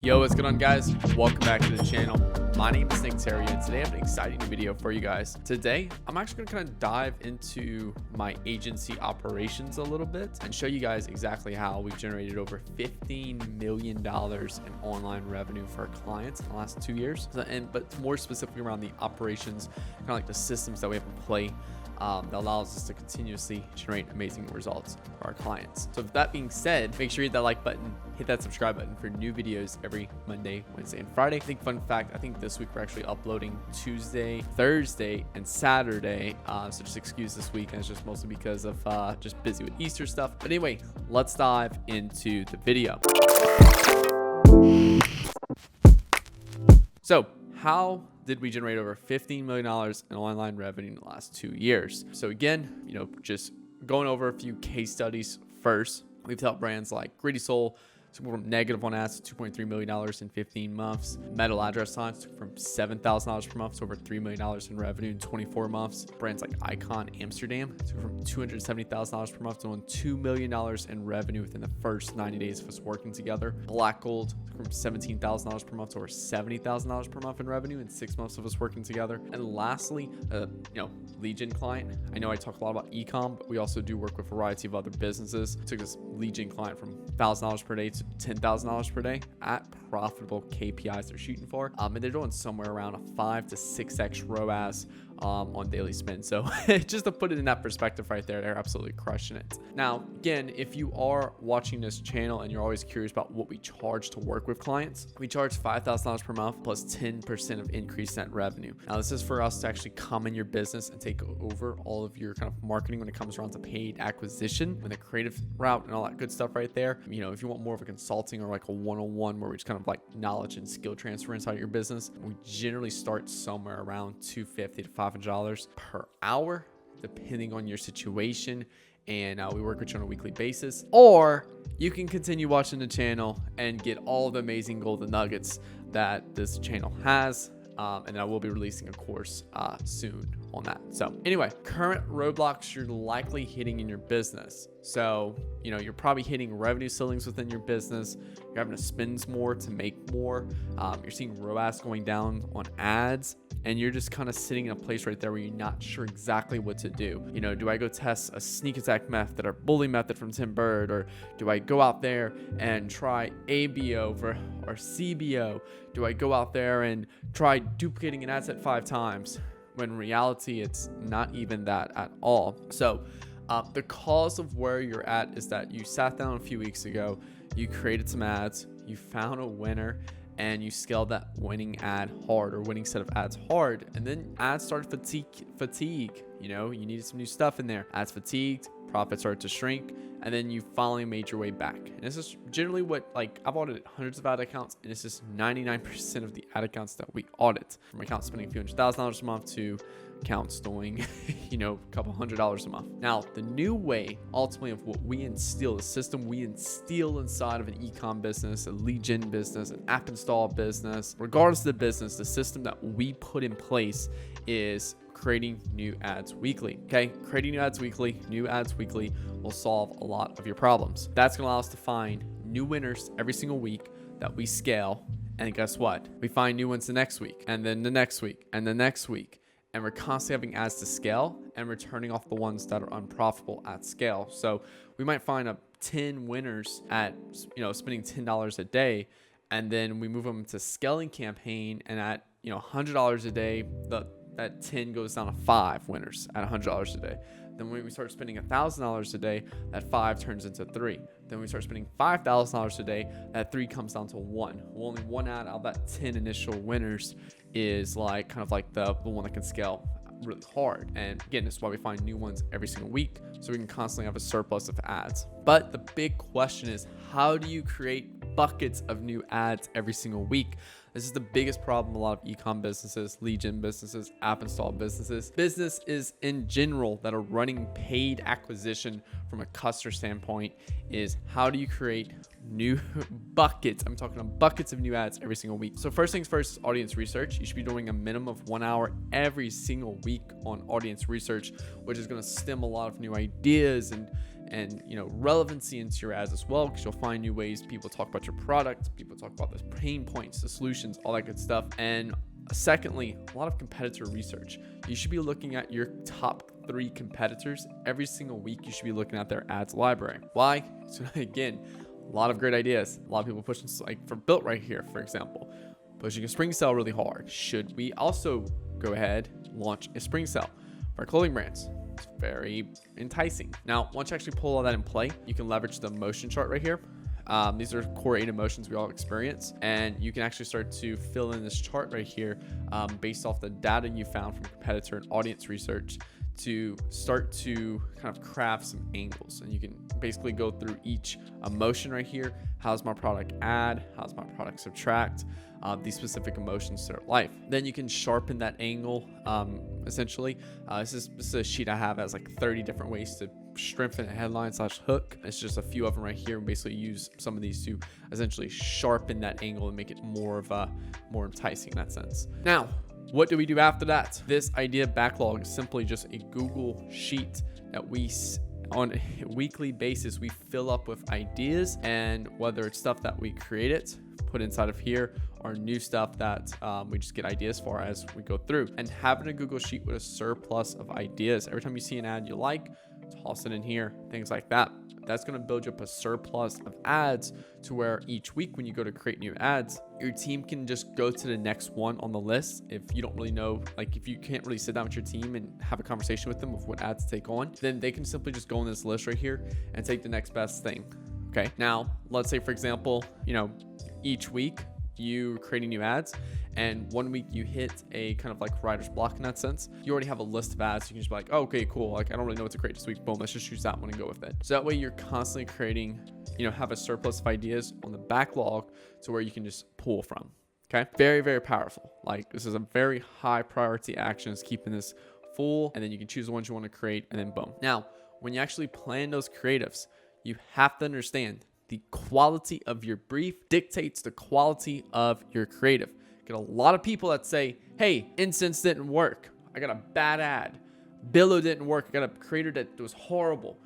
Yo, what's going on, guys? Welcome back to the channel. My name is Nick Theriot, and today I have an exciting video for you guys. Today, I'm actually going to kind of dive into my agency operations a little bit and show you guys exactly how we've generated over $15 million in online revenue for our clients in the last 2 years. But more specifically around the operations, kind of like the systems that we have in play that allows us to continuously generate amazing results for our clients. So with that being said, make sure you hit that like button, hit that subscribe button for new videos every Monday, Wednesday, and Friday. I think fun fact, I think this week we're actually uploading Tuesday, Thursday, and Saturday. So just excuse this week, and it's just mostly because of just busy with Easter stuff. But anyway, let's dive into the video. So how did we generate over $15 million in online revenue in the last 2 years? So again, just going over a few case studies first. We've helped brands like Gritty Soul took from negative on ads to $2.3 million in 15 months. Metal Address Signs took from $7,000 per month to over $3 million in revenue in 24 months. Brands like Icon Amsterdam took from $270,000 per month to $2 million in revenue within the first 90 days of us working together. Black Gold took from $17,000 per month to over $70,000 per month in revenue in 6 months of us working together. And lastly, lead gen client. I know I talk a lot about e-com, but we also do work with a variety of other businesses. Took this lead gen client from $1,000 per day to $10,000 per day at profitable KPIs they're shooting for. And they're doing somewhere around a 5 to 6x ROAS on daily spend. So just to put it in that perspective right there, they're absolutely crushing it. Now, again, if you are watching this channel and you're always curious about what we charge to work with clients, we charge $5,000 per month plus 10% of increased net revenue. Now, this is for us to actually come in your business and take over all of your kind of marketing when it comes around to paid acquisition and the creative route and all that good stuff right there. If you want more of a consulting or like a one-on-one where we just kind of like knowledge and skill transfer inside your business, we generally start somewhere around $250 to $500 per hour, depending on your situation. And we work with you on a weekly basis, or you can continue watching the channel and get all the amazing golden nuggets that this channel has. And I will be releasing a course soon on that. So anyway, current roadblocks you're likely hitting in your business. So, you're probably hitting revenue ceilings within your business. You're having to spend more to make more. You're seeing ROAS going down on ads, and you're just kind of sitting in a place right there where you're not sure exactly what to do. Do I go test a sneak attack method or bully method from Tim Bird, or do I go out there and try ABO or CBO? Do I go out there and try duplicating an ad set 5 times? When in reality, it's not even that at all. So the cause of where you're at is that you sat down a few weeks ago, you created some ads, you found a winner, and you scaled that winning ad hard, or winning set of ads hard, and then ads started fatigue. You needed some new stuff in there. Ads fatigued, profits started to shrink, and then you finally made your way back. And this is generally what, I've audited hundreds of ad accounts, and it's just 99% of the ad accounts that we audit, from accounts spending a few $100,000 a month to accounts doing a couple $100 a month. Now, the new way ultimately of what we instill, the system we instill inside of an e-com business, a lead gen business, an app install business, regardless of the business, the system that we put in place is creating new ads weekly. Okay, creating new ads weekly will solve a lot of your problems. That's gonna allow us to find new winners every single week that we scale. And guess what? We find new ones the next week, and then the next week, and the next week. And we're constantly having ads to scale, and we're turning off the ones that are unprofitable at scale. So we might find 10 winners at spending $10 a day, and then we move them to scaling campaign, and at $100 a day, that 10 goes down to 5 winners at $100 a day. Then when we start spending $1,000 a day, that 5 turns into 3. Then we start spending $5,000 a day, that 3 comes down to 1. Well, only one ad out of that 10 initial winners is the one that can scale really hard. And again, this is why we find new ones every single week, so we can constantly have a surplus of ads. But the big question is, how do you create buckets of new ads every single week? This is the biggest problem a lot of e-com businesses, lead gen businesses, app install businesses in general that are running paid acquisition from a customer standpoint is, how do you create new buckets? I'm talking about buckets of new ads every single week. So first things first is audience research. You should be doing a minimum of 1 hour every single week on audience research, which is going to stem a lot of new ideas and and relevancy into your ads as well, because you'll find new ways people talk about your product, people talk about the pain points, the solutions, all that good stuff. And secondly, a lot of competitor research. You should be looking at your top 3 competitors every single week. You should be looking at their ads library. Why? So again, a lot of great ideas. A lot of people pushing, like for Built right here, for example, pushing a spring sale really hard. Should we also go ahead, launch a spring sale for our clothing brands? It's very enticing. Now, once you actually pull all that in play, you can leverage the emotion chart right here. These are core 8 emotions we all experience, and you can actually start to fill in this chart right here based off the data you found from competitor and audience research to start to kind of craft some angles. And you can basically go through each emotion right here. How's my product add? How's my product subtract? These specific emotions to their life. Then you can sharpen that angle. Essentially, this is a sheet I have that has like 30 different ways to strengthen a headline / hook. It's just a few of them right here. We basically use some of these to essentially sharpen that angle and make it more enticing in that sense. Now, what do we do after that? This idea backlog is simply just a Google sheet that we, on a weekly basis, we fill up with ideas, and whether it's stuff that we created, put inside of here, or new stuff that we just get ideas for as we go through. And having a Google sheet with a surplus of ideas, every time you see an ad you like, toss it in here, things like that. That's going to build you up a surplus of ads to where each week when you go to create new ads, your team can just go to the next one on the list. If you don't really know, like if you can't really sit down with your team and have a conversation with them of what ads to take on, then they can simply just go on this list right here and take the next best thing. Okay. Now, let's say, for example, each week you creating new ads, and 1 week you hit a kind of like writer's block in that sense. You already have a list of ads. You can just be like, oh, okay, cool. Like, I don't really know what to create this week. Boom, let's just choose that one and go with it. So that way you're constantly creating, have a surplus of ideas on the backlog to where you can just pull from. Okay. Very, very powerful. Like, this is a very high priority action, is keeping this full, and then you can choose the ones you want to create, and then boom. Now, when you actually plan those creatives, you have to understand the quality of your brief dictates the quality of your creative. Get a lot of people that say, hey, Incense didn't work. I got a bad ad. Billo didn't work. I got a creator that was horrible.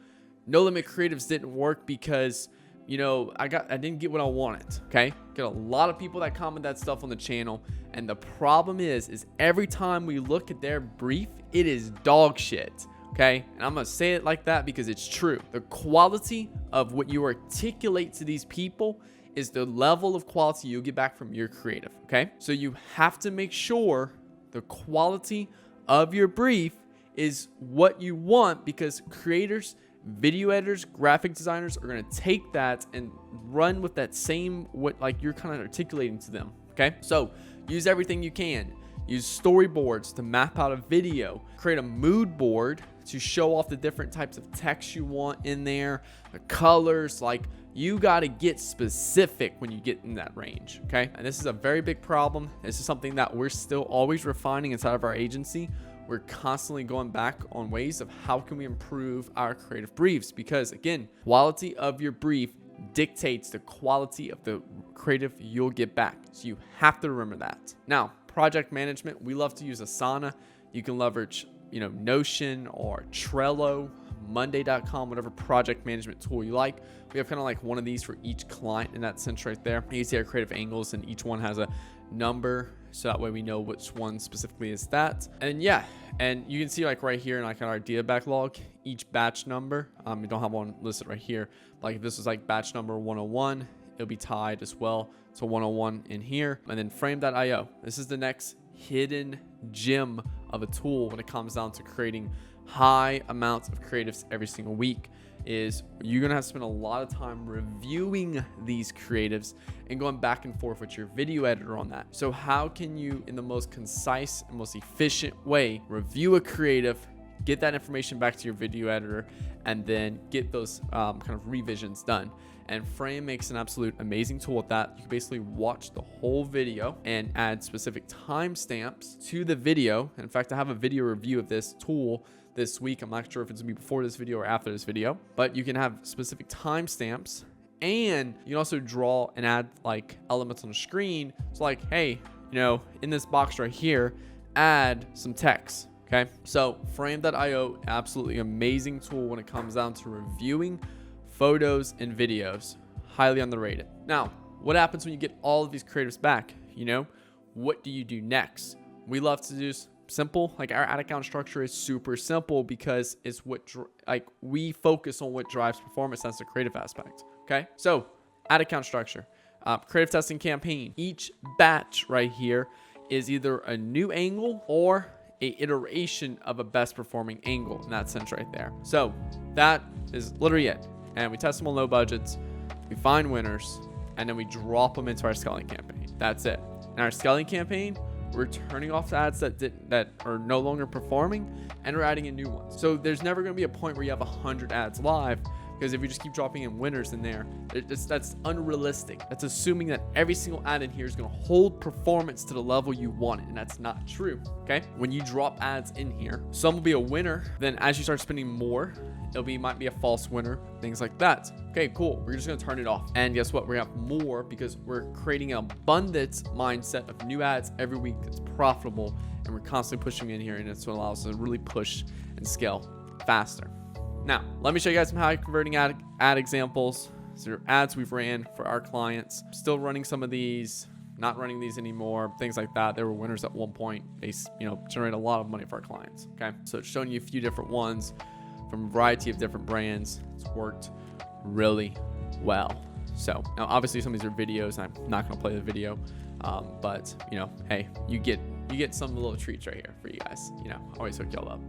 No Limit Creatives didn't work because, I didn't get what I wanted. Okay. Get a lot of people that comment that stuff on the channel. And the problem is every time we look at their brief, it is dog shit. Okay. And I'm going to say it like that because it's true. The quality of what you articulate to these people is the level of quality you'll get back from your creative. Okay. So you have to make sure the quality of your brief is what you want, because creators, video editors, graphic designers are going to take that and run with that same, what like you're kind of articulating to them. Okay. So use everything you can. Use storyboards to map out a video, create a mood board to show off the different types of text you want in there, the colors. Like, you got to get specific when you get in that range. Okay. And this is a very big problem. This is something that we're still always refining inside of our agency. We're constantly going back on ways of how can we improve our creative briefs, because again, quality of your brief dictates the quality of the creative you'll get back. So you have to remember that. Now, project management, we love to use Asana. You can leverage, Notion or Trello, Monday.com, whatever project management tool you like. We have kind of like one of these for each client in that sense right there. You see our creative angles, and each one has a number, so that way we know which one specifically is that. And yeah, and you can see like right here in like our idea backlog, each batch number, we don't have one listed right here. Like if this is like batch number 101, it'll be tied as well to 101 in here. And then frame.io, this is the next hidden gem of a tool when it comes down to creating high amounts of creatives every single week. Is you're gonna have to spend a lot of time reviewing these creatives and going back and forth with your video editor on that. So how can you, in the most concise and most efficient way, review a creative, get that information back to your video editor, and then get those kind of revisions done? And Frame makes an absolute amazing tool with that. You can basically watch the whole video and add specific timestamps to the video. In fact, I have a video review of this tool this week. I'm not sure if it's gonna be before this video or after this video, but you can have specific timestamps, and you can also draw and add like elements on the screen. So like, hey, in this box right here, add some text. Okay, so frame.io, absolutely amazing tool when it comes down to reviewing photos and videos. Highly underrated. Now, what happens when you get all of these creatives back? You know, what do you do next? We love to do simple. Like, our ad account structure is super simple because it's what we focus on what drives performance. That's the creative aspect. Okay, so ad account structure, creative testing campaign. Each batch right here is either a new angle or a iteration of a best performing angle in that sense right there. So that is literally it. And we test them on low budgets, we find winners, and then we drop them into our scaling campaign. That's it. In our scaling campaign, we're turning off the ads that are no longer performing, and we're adding in new ones. So there's never going to be a point where you have 100 ads live, because if you just keep dropping in winners in there, that's unrealistic. That's assuming that every single ad in here is going to hold performance to the level you want it, and that's not true. Okay, when you drop ads in here, some will be a winner. Then as you start spending more, might be a false winner, things like that. Okay, cool. We're just gonna turn it off. And guess what? We're gonna have more because we're creating an abundance mindset of new ads every week that's profitable, and we're constantly pushing in here, and it's what allows us to really push and scale faster. Now, let me show you guys some high converting ad examples. These are ads we've ran for our clients. Still running some of these, not running these anymore, things like that. They were winners at one point. They, generate a lot of money for our clients. Okay, so it's showing you a few different ones from a variety of different brands. It's worked really well. So now obviously some of these are videos, and I'm not going to play the video, but hey, you get some little treats right here for you guys. Always hook y'all up.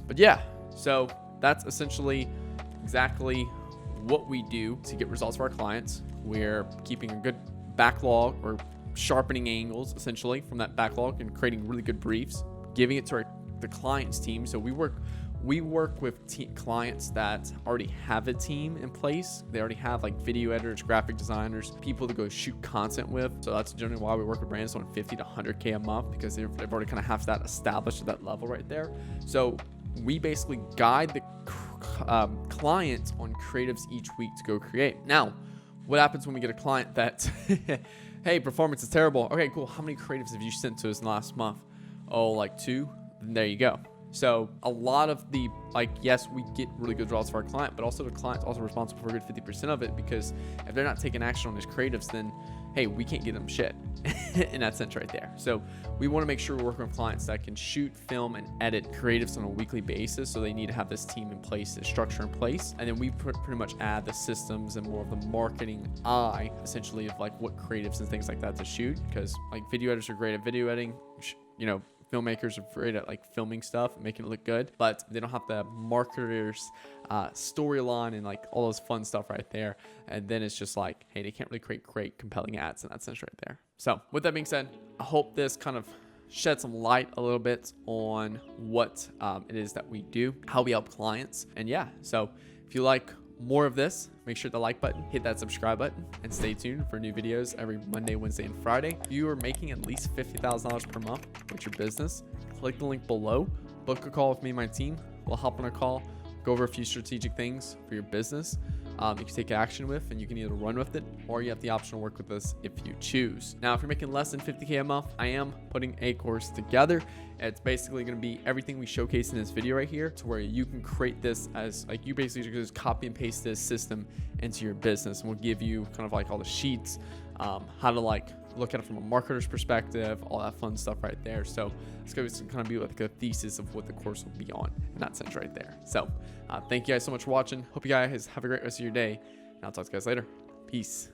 But yeah, so that's essentially exactly what we do to get results for our clients. We're keeping a good backlog, or sharpening angles essentially from that backlog, and creating really good briefs, giving it to the client's team. So we work with clients that already have a team in place. They already have like video editors, graphic designers, people to go shoot content with. So that's generally why we work with brands on 50 to 100K a month, because they've already kind of have that established at that level right there. So we basically guide the clients on creatives each week to go create. Now, what happens when we get a client that, hey, performance is terrible. Okay, cool. How many creatives have you sent to us in the last month? Oh, like 2? Then there you go. So a lot of the, yes, we get really good results for our client, but also the client's also responsible for a good 50% of it, because if they're not taking action on these creatives, then, hey, we can't give them shit in that sense right there. So we want to make sure we're working with clients that can shoot, film, and edit creatives on a weekly basis. So they need to have this team in place, this structure in place. And then we pretty much add the systems and more of the marketing eye, essentially, of what creatives and things like that to shoot, because video editors are great at video editing, filmmakers are great at filming stuff, making it look good, but they don't have the marketer's storyline and all those fun stuff right there. And then it's just hey, they can't really create great, compelling ads in that sense right there. So with that being said, I hope this kind of shed some light a little bit on what it is that we do, how we help clients. And yeah, so if you like more of this, make sure the like button, hit that subscribe button, and stay tuned for new videos every Monday, Wednesday, and Friday. If you are making at least $50,000 per month with your business, click the link below, book a call with me and my team. We'll hop on a call, go over a few strategic things for your business you can take action with, and you can either run with it, or you have the option to work with us if you choose. Now, if you're making less than 50K a month, I am putting a course together. It's basically going to be everything we showcase in this video right here, to where you can create this as you basically just copy and paste this system into your business, and we'll give you kind of all the sheets, how to look at it from a marketer's perspective, all that fun stuff right there. So it's going to kind of be a thesis of what the course will be on in that sense right there. So thank you guys so much for watching. Hope you guys have a great rest of your day, and I'll talk to you guys later. Peace.